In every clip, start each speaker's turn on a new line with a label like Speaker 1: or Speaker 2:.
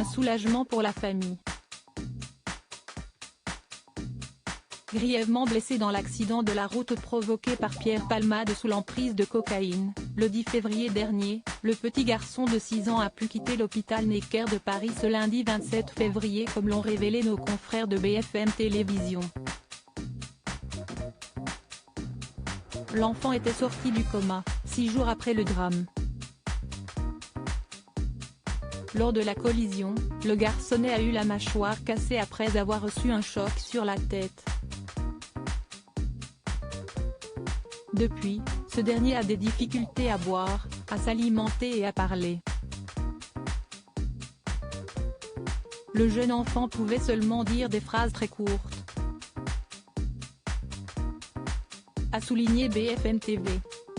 Speaker 1: Un soulagement pour la famille. Grièvement blessé dans l'accident de la route provoqué par Pierre Palmade sous l'emprise de cocaïne, le 10 février dernier, le petit garçon de 6 ans a pu quitter l'hôpital Necker de Paris ce lundi 27 février comme l'ont révélé nos confrères de BFM Télévision. L'enfant était sorti du coma, 6 jours après le drame. Lors de la collision, le garçonnet a eu la mâchoire cassée après avoir reçu un choc sur la tête. Depuis, ce dernier a des difficultés à boire, à s'alimenter et à parler. Le jeune enfant pouvait seulement dire des phrases très courtes, a souligné BFM TV.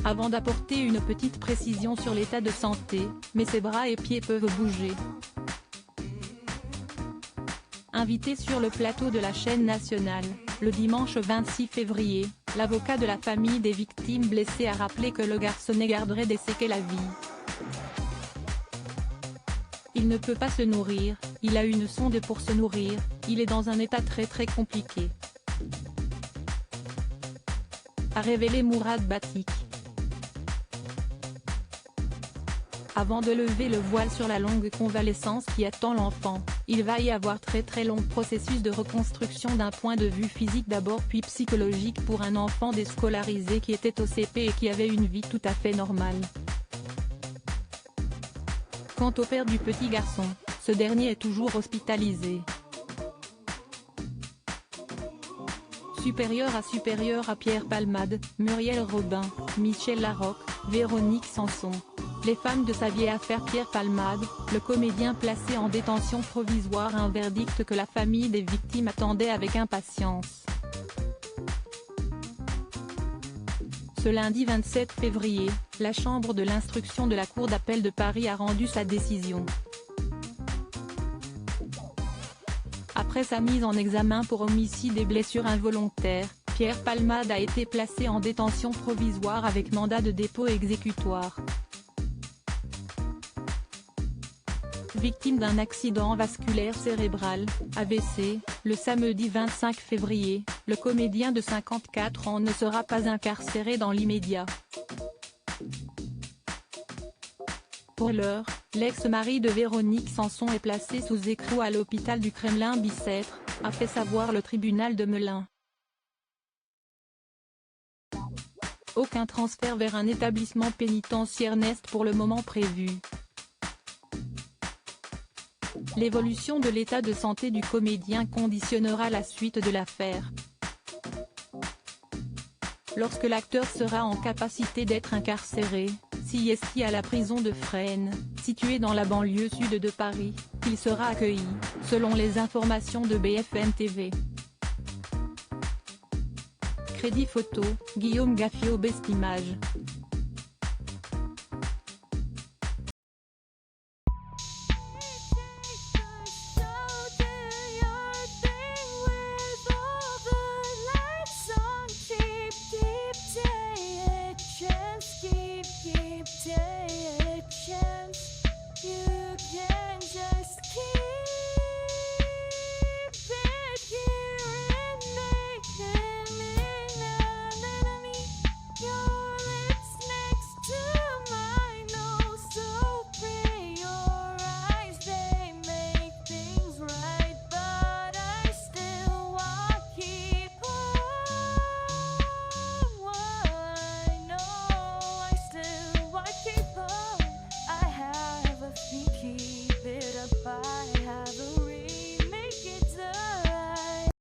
Speaker 1: Avant d'apporter une petite précision sur l'état de santé, mais ses bras et pieds peuvent bouger. Invité sur le plateau de la chaîne nationale, le dimanche 26 février, l'avocat de la famille des victimes blessées a rappelé que le garçonnet garderait des séquelles à vie. Il ne peut pas se nourrir, il a une sonde pour se nourrir, il est dans un état très compliqué, a révélé Mourad Batik. Avant de lever le voile sur la longue convalescence qui attend l'enfant, il va y avoir très long processus de reconstruction d'un point de vue physique d'abord puis psychologique pour un enfant déscolarisé qui était au CP et qui avait une vie tout à fait normale. Quant au père du petit garçon, ce dernier est toujours hospitalisé. Supérieur à Pierre Palmade, Muriel Robin, Michel Larocque, Véronique Sanson. Les femmes de sa vieille affaire Pierre Palmade, le comédien placé en détention provisoire, un verdict que la famille des victimes attendait avec impatience. Ce lundi 27 février, la chambre de l'instruction de la Cour d'appel de Paris a rendu sa décision. Après sa mise en examen pour homicide et blessures involontaires, Pierre Palmade a été placé en détention provisoire avec mandat de dépôt exécutoire. Victime d'un accident vasculaire cérébral, AVC, le samedi 25 février, le comédien de 54 ans ne sera pas incarcéré dans l'immédiat. Pour l'heure, l'ex-mari de Véronique Sanson est placé sous écrou à l'hôpital du Kremlin-Bicêtre, a fait savoir le tribunal de Melun. Aucun transfert vers un établissement pénitentiaire n'est pour le moment prévu. L'évolution de l'état de santé du comédien conditionnera la suite de l'affaire. Lorsque l'acteur sera en capacité d'être incarcéré, CSI à la prison de Fresnes, située dans la banlieue sud de Paris, il sera accueilli, selon les informations de BFM TV. Crédit photo, Guillaume Gaffio Best Image.